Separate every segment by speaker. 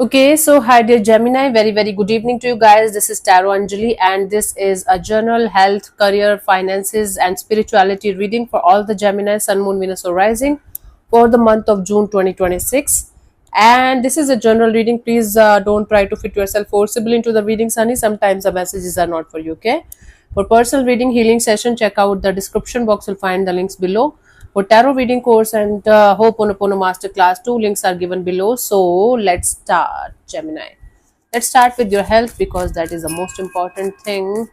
Speaker 1: Okay, so hi dear Gemini, very good evening to you guys. This is Tarot Anjali, and this is a general health, career, finances, and spirituality reading for all the Gemini, Sun, Moon, Venus, or Rising for the month of June 2026. And this is a general reading. Please don't try to fit yourself forcibly into the reading, Sunny. Sometimes the messages are not for you, okay? For personal reading healing session, check out the description box. You'll find the links below. For tarot reading course and Ho'oponopono masterclass, two links are given below. So let's start, Gemini. Let's start with your health because that is the most important thing.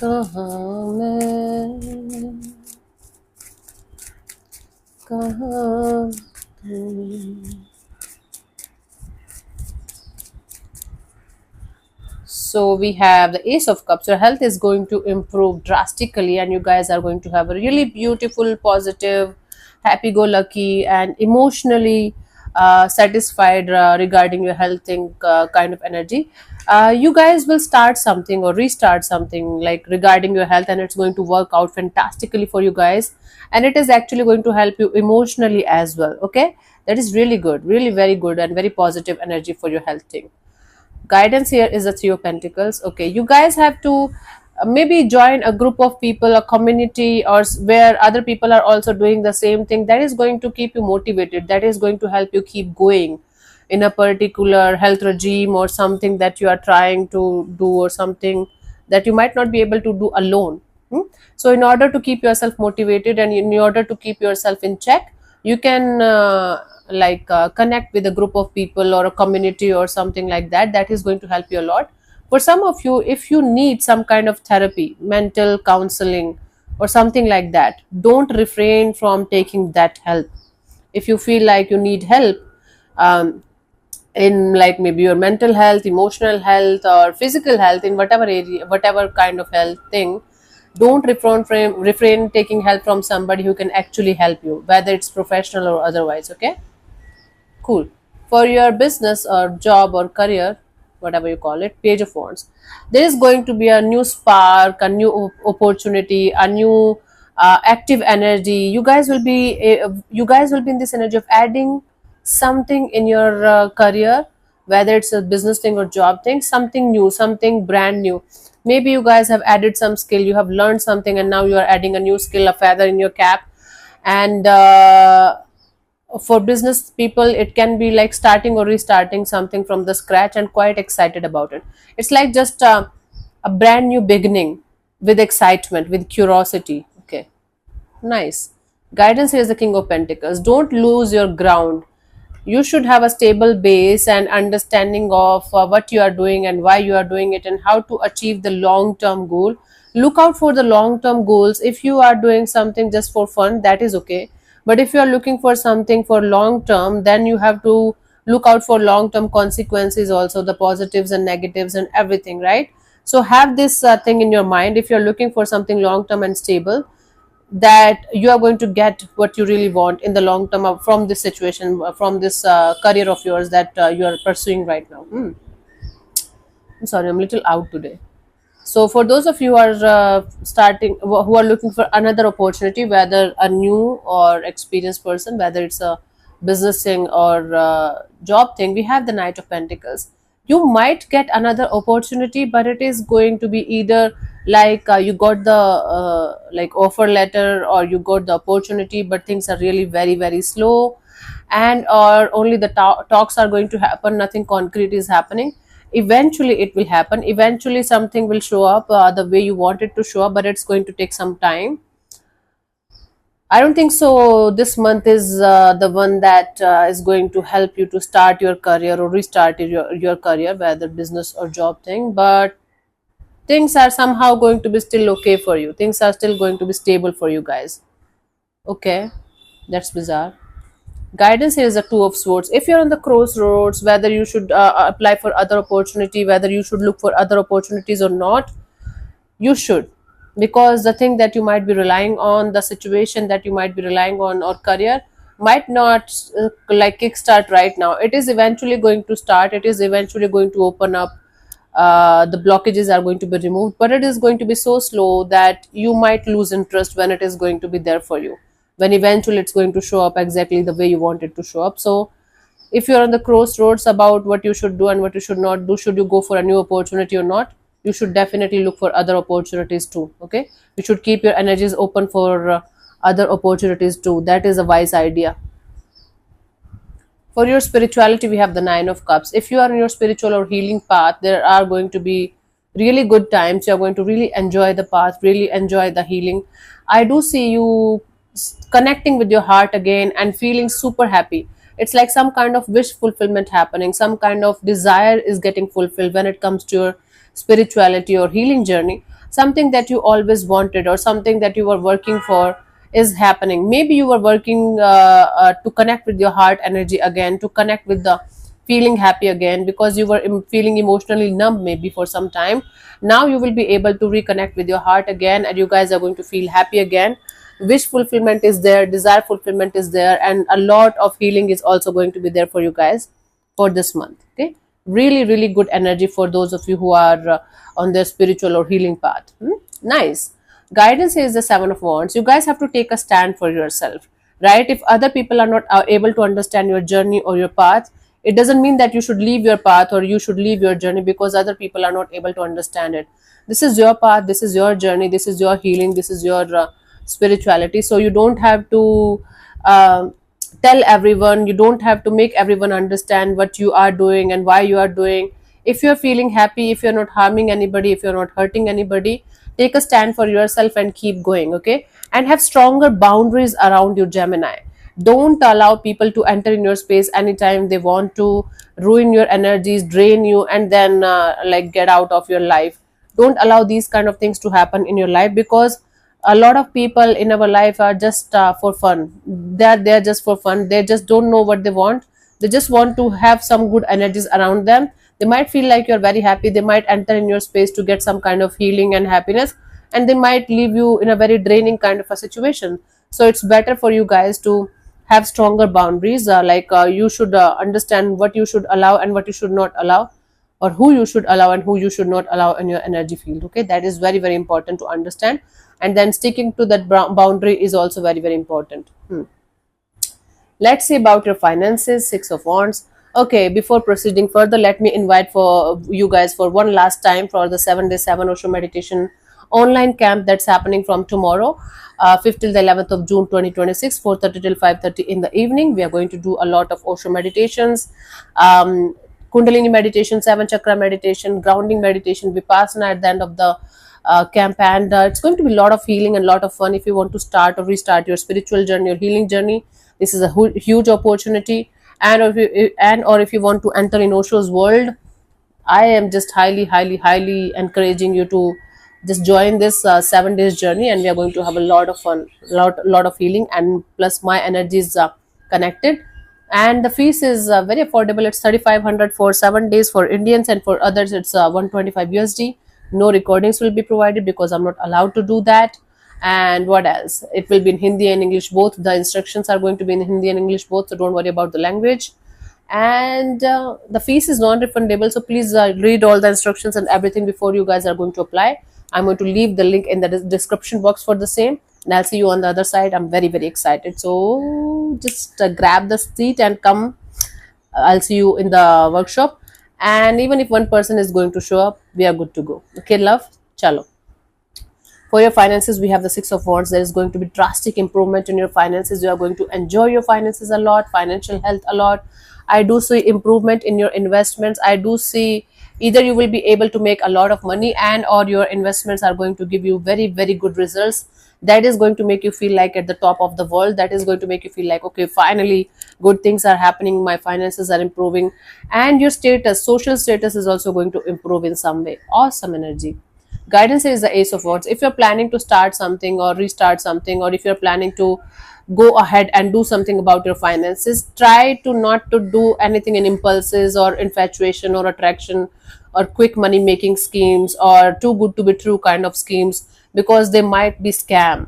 Speaker 1: कहाँ मैं, कहाँ तुम? So we have the Ace of Cups. Your health is going to improve drastically, and you guys are going to have a really beautiful, positive, happy-go-lucky, and emotionally satisfied regarding your health thing kind of energy. You guys will start something or restart something like regarding your health, and it's going to work out fantastically for you guys. And it is actually going to help you emotionally as well. Okay, that is really good, really very good, and very positive energy for your health thing. Guidance here is the Three of Pentacles. Okay, you guys have to maybe join a group of people, a community, or where other people are also doing the same thing. That is going to keep you motivated, that is going to help you keep going in a particular health regime or something that you are trying to do, or something that you might not be able to do alone. So in order to keep yourself motivated and in order to keep yourself in check, you can connect with a group of people or a community or something like that. That is going to help you a lot. For some of you, if you need some kind of therapy, mental counseling, or something like that, don't refrain from taking that help. If you feel like you need help, um, in like maybe your mental health, emotional health, or physical health, in whatever area, whatever kind of health thing, don't refrain taking help from somebody who can actually help you, whether it's professional or otherwise. Okay, cool. For your business or job or career, whatever you call it, Page of Wands, there is going to be a new spark, a new opportunity, a new active energy. You guys will be in this energy of adding something in your career, whether it's a business thing or job thing, something new, something brand new. Maybe you guys have added some skill, you have learned something, and now you are adding a new skill, a feather in your cap. And for business people, it can be like starting or restarting something from the scratch, and quite excited about it. It's like just a brand new beginning, with excitement, with curiosity. Okay, nice. Guidance here is the King of Pentacles. Don't lose your ground. You should have a stable base and understanding of what you are doing and why you are doing it, and how to achieve the long term goal. Look out for the long term goals. If you are doing something just for fun, that is okay, but if you are looking for something for long term, then you have to look out for long term consequences also, the positives and negatives and everything, right? So have this thing in your mind. If you're looking for something long term and stable, that you are going to get what you really want in the long term from this situation, from this career of yours that you are pursuing right now. I'm sorry, I'm a little out today. So for those of you who are who are looking for another opportunity, whether a new or experienced person, whether it's a business thing or job thing, we have the Knight of Pentacles. You might get another opportunity, but it is going to be either like you got the like offer letter, or you got the opportunity, but things are really very slow, and or only the talks are going to happen, nothing concrete is happening. Eventually it will happen, eventually something will show up the way you want it to show up, but it's going to take some time. I don't think so this month is the one that is going to help you to start your career or restart your career, whether business or job thing, but things are somehow going to be still okay for you, things are still going to be stable for you guys. Okay, that's bizarre. Guidance here is the Two of Swords. If you're on the crossroads, whether you should apply for other opportunity, whether you should look for other opportunities or not, you should, because the thing that you might be relying on, the situation that you might be relying on, or career, might not like kickstart right now. It is eventually going to start, it is eventually going to open up. The blockages are going to be removed, but it is going to be so slow that you might lose interest when it is going to be there for you. when eventually it's going to show up exactly the way you want it to show up. So if you're on the crossroads about what you should do and what you should not do, should you go for a new opportunity or not, you should definitely look for other opportunities too. Okay, you should keep your energies open for other opportunities too. That is a wise idea. For your spirituality, we have the Nine of Cups. If you are in your spiritual or healing path, there are going to be really good times. You're going to really enjoy the path, really enjoy the healing. I do see you connecting with your heart again and feeling super happy. It's like some kind of wish fulfillment happening, some kind of desire is getting fulfilled when it comes to your spirituality or healing journey. Something that you always wanted or something that you were working for is happening. Maybe you were working to connect with your heart energy again, to connect with the feeling happy again, because you were feeling emotionally numb maybe for some time. Now you will be able to reconnect with your heart again, and you guys are going to feel happy again. Wish fulfillment is there, desire fulfillment is there, and a lot of healing is also going to be there for you guys for this month. Okay, really really good energy for those of you who are on their spiritual or healing path. Nice. Guidance is the Seven of Wands. You guys have to take a stand for yourself, right? If other people are not able to understand your journey or your path, it doesn't mean that you should leave your path or you should leave your journey because other people are not able to understand it. This is your path, this is your journey, this is your healing, this is your spirituality. So you don't have to uh, tell everyone, you don't have to make everyone understand what you are doing and why you are doing. If you're feeling happy, if you're not harming anybody, if you're not hurting anybody, take a stand for yourself and keep going. Okay, and have stronger boundaries around you, Gemini. Don't allow people to enter in your space anytime they want to, ruin your energies, drain you, and then like get out of your life. Don't allow these kind of things to happen in your life, because a lot of people in our life are just for fun. They're just for fun. They just don't know what they want. They just want to have some good energies around them. They might feel like you're very happy, they might enter in your space to get some kind of healing and happiness, and they might leave you in a very draining kind of a situation. So it's better for you guys to have stronger boundaries. You should understand what you should allow and what you should not allow, or who you should allow and who you should not allow in your energy field. Okay, that is very very important to understand, and then sticking to that boundary is also very very important. Let's see about your finances. Six of Wands. Okay, before proceeding further, let me invite for you guys for one last time for the 7 day 7 Osho meditation online camp that's happening from tomorrow, 5th till the 11th of June 2026, 4:30 till 5:30 in the evening. We are going to do a lot of Osho meditations, Kundalini meditation, seven chakra meditation, grounding meditation, Vipassana at the end of the camp, and it's going to be a lot of healing and a lot of fun. If you want to start or restart your spiritual journey or healing journey, this is a huge opportunity. And or if you want to enter in Osho's world, I am just highly highly encouraging you to just join this 7 days journey, and we are going to have a lot of fun, lot of healing, and plus my energy is connected. And the fees is very affordable. It's 3,500 for 7 days for Indians, and for others it's 125 USD. No recordings will be provided because I'm not allowed to do that. And what else? It will be in Hindi and English both. The instructions are going to be in Hindi and English both, so don't worry about the language. And the fees is non-refundable, so please read all the instructions and everything before you guys are going to apply. I'm going to leave the link in the description box for the same, and I'll see you on the other side. I'm very very excited, so just grab the seat and come. I'll see you in the workshop, and even if one person is going to show up, we are good to go. Okay, love, chalo. For your finances, we have the Six of Wands. There is going to be drastic improvement in your finances. You are going to enjoy your finances a lot, financial health a lot. I do see improvement in your investments. I do see either you will be able to make a lot of money, and or your investments are going to give you very very good results. That is going to make you feel like at the top of the world. That is going to make you feel like, okay, finally good things are happening, my finances are improving. And your status, social status is also going to improve in some way. Awesome energy. Guidance is the Ace of Wands. If you're planning to start something or restart something, or if you're planning to go ahead and do something about your finances, try to not to do anything in impulses or infatuation or attraction or quick money making schemes or too good to be true kind of schemes, because they might be scam.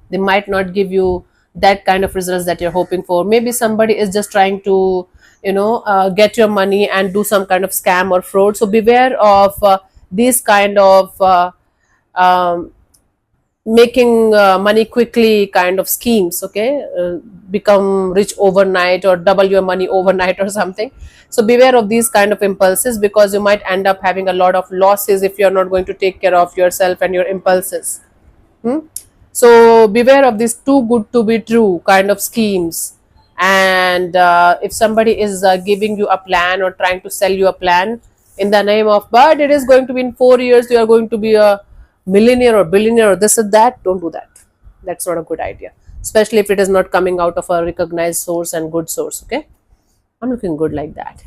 Speaker 1: They might not give you that kind of results that you're hoping for. Maybe somebody is just trying to get your money and do some kind of scam or fraud. So beware of these kind of um, making money quickly kind of schemes. Okay, become rich overnight or double your money overnight or something. So beware of these kind of impulses, because you might end up having a lot of losses if you're not going to take care of yourself and your impulses. Hmm? So beware of these too good to be true kind of schemes. And if somebody is giving you a plan or trying to sell you a plan in the name of, but it is going to be in 4 years, you are going to be a millionaire or billionaire or this or that, don't do that. That's not a good idea, especially if it is not coming out of a recognized source and good source. Okay, I'm looking good like that.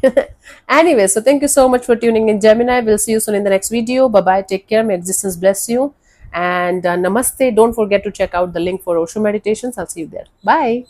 Speaker 1: Anyway, so thank you so much for tuning in, Gemini. We'll see you soon in the next video. Bye bye. Take care. May existence bless you. And namaste. Don't forget to check out the link for Osho meditations. I'll see you there. Bye.